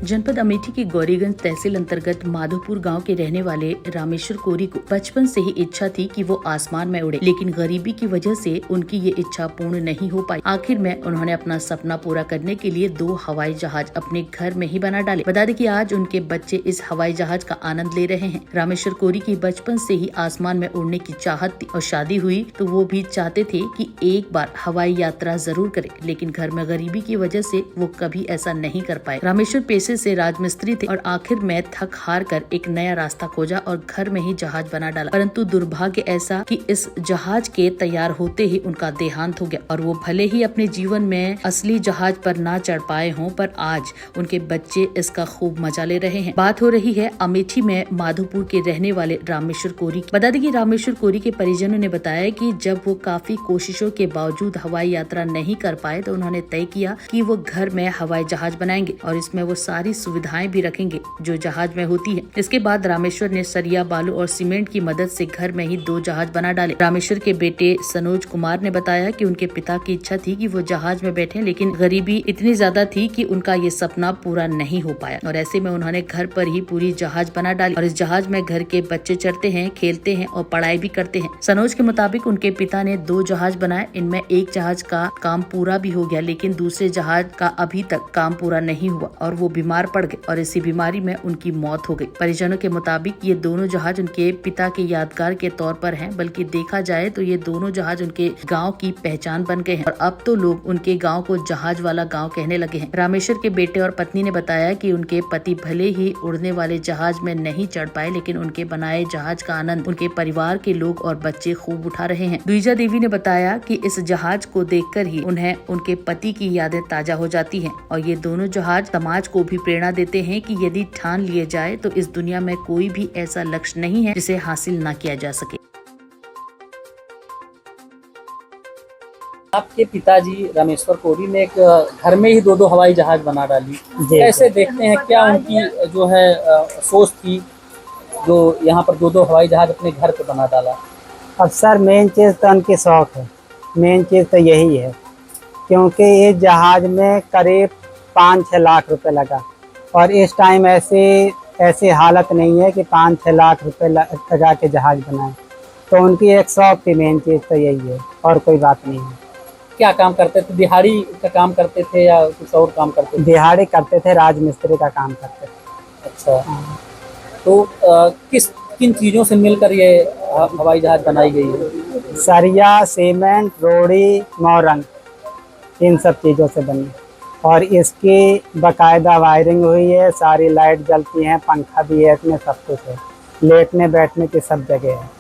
जनपद अमेठी के गौरीगंज तहसील अंतर्गत माधोपुर गांव के रहने वाले रामेश्वर कोरी को बचपन से ही इच्छा थी कि वो आसमान में उड़े, लेकिन गरीबी की वजह से उनकी ये इच्छा पूर्ण नहीं हो पाई। आखिर में उन्होंने अपना सपना पूरा करने के लिए 2 हवाई जहाज अपने घर में ही बना डाले। बता दें कि आज उनके बच्चे इस हवाई जहाज का आनंद ले रहे हैं। रामेश्वर कोरी की बचपन से ही आसमान में उड़ने की चाहत थी और शादी हुई तो वो भी चाहते थे कि एक बार हवाई यात्रा जरूर करें, लेकिन घर में गरीबी की वजह से वो कभी ऐसा नहीं कर पाए। रामेश्वर पेशे से राजमिस्त्री थे और आखिर में थक हार कर एक नया रास्ता खोजा और घर में ही जहाज बना डाला। परंतु दुर्भाग्य ऐसा कि इस जहाज के तैयार होते ही उनका देहांत हो गया और वो भले ही अपने जीवन में असली जहाज पर ना चढ़ पाए हों, पर आज उनके बच्चे इसका खूब मजा ले रहे हैं। बात हो रही है अमेठी में माधोपुर के रहने वाले रामेश्वर कोरी की। बता दें कि रामेश्वर कोरी के परिजनों ने बताया कि जब वो काफी कोशिशों के बावजूद हवाई यात्रा नहीं कर पाए तो उन्होंने तय किया कि वो घर में हवाई जहाज बनाएंगे और इसमें वो सारी सुविधाएं भी रखेंगे जो जहाज में होती है। इसके बाद रामेश्वर ने सरिया, बालू और सीमेंट की मदद से घर में ही 2 जहाज बना डाले। रामेश्वर के बेटे सनोज कुमार ने बताया कि उनके पिता की इच्छा थी कि वो जहाज में बैठे, लेकिन गरीबी इतनी ज्यादा थी कि उनका ये सपना पूरा नहीं हो पाया और ऐसे में उन्होंने घर पर ही पूरी जहाज बना डाली और इस जहाज में घर के बच्चे चढ़ते हैं, खेलते हैं और पढ़ाई भी करते हैं। सनोज के मुताबिक उनके पिता ने 2 जहाज बनाए। इनमें एक जहाज का काम पूरा भी हो गया, लेकिन दूसरे जहाज का अभी तक काम पूरा नहीं हुआ और वो बीमार पड़ गए और इसी बीमारी में उनकी मौत हो गई। परिजनों के मुताबिक ये दोनों जहाज उनके पिता के यादगार के तौर पर हैं, बल्कि देखा जाए तो ये दोनों जहाज उनके गांव की पहचान बन गए हैं और अब तो लोग उनके गांव को जहाज वाला गांव कहने लगे हैं। रामेश्वर के बेटे और पत्नी ने बताया कि उनके पति भले ही उड़ने वाले जहाज में नहीं चढ़ पाए, लेकिन उनके बनाए जहाज का आनंद उनके परिवार के लोग और बच्चे खूब उठा रहे हैं। द्विजा देवी ने बताया कि इस जहाज को देखकर ही उन्हें उनके पति की यादें ताजा हो जाती हैं और ये दोनों जहाज समाज को भी प्रेरणा देते हैं कि यदि ठान लिए जाए तो इस दुनिया में कोई भी ऐसा लक्ष्य नहीं है जिसे हासिल ना किया जा सके। आपके पिताजी रामेश्वर कोरी ने एक घर में ही 2 हवाई जहाज बना डाली, कैसे देखते हैं? क्या उनकी जो है सोच थी जो यहाँ पर 2 हवाई जहाज अपने घर पे बना डाला? अब सर मेन चीज़ तो उनकी शौक है, मेन चीज़ तो यही है, क्योंकि इस जहाज में करीब 5-6 लाख रुपए लगा और इस टाइम ऐसी हालत नहीं है कि 5-6 लाख रुपए लगा के जहाज बनाए। तो उनकी एक शौक थी, मेन चीज़ तो यही है और कोई बात नहीं है। क्या काम करते थे? दिहाड़ी का काम करते थे या कुछ और काम करते थे? दिहाड़ी करते थे, राजमिस्त्री का काम करते थे। अच्छा, तो किन चीज़ों से मिलकर ये हवाई जहाज बनाई गई है? सरिया, सीमेंट, रोड़ी, मोरंग, इन सब चीज़ों से बनी और इसकी बाकायदा वायरिंग हुई है, सारी लाइट जलती हैं, पंखा भी है इसमें, सब कुछ है, लेटने बैठने की सब जगह है।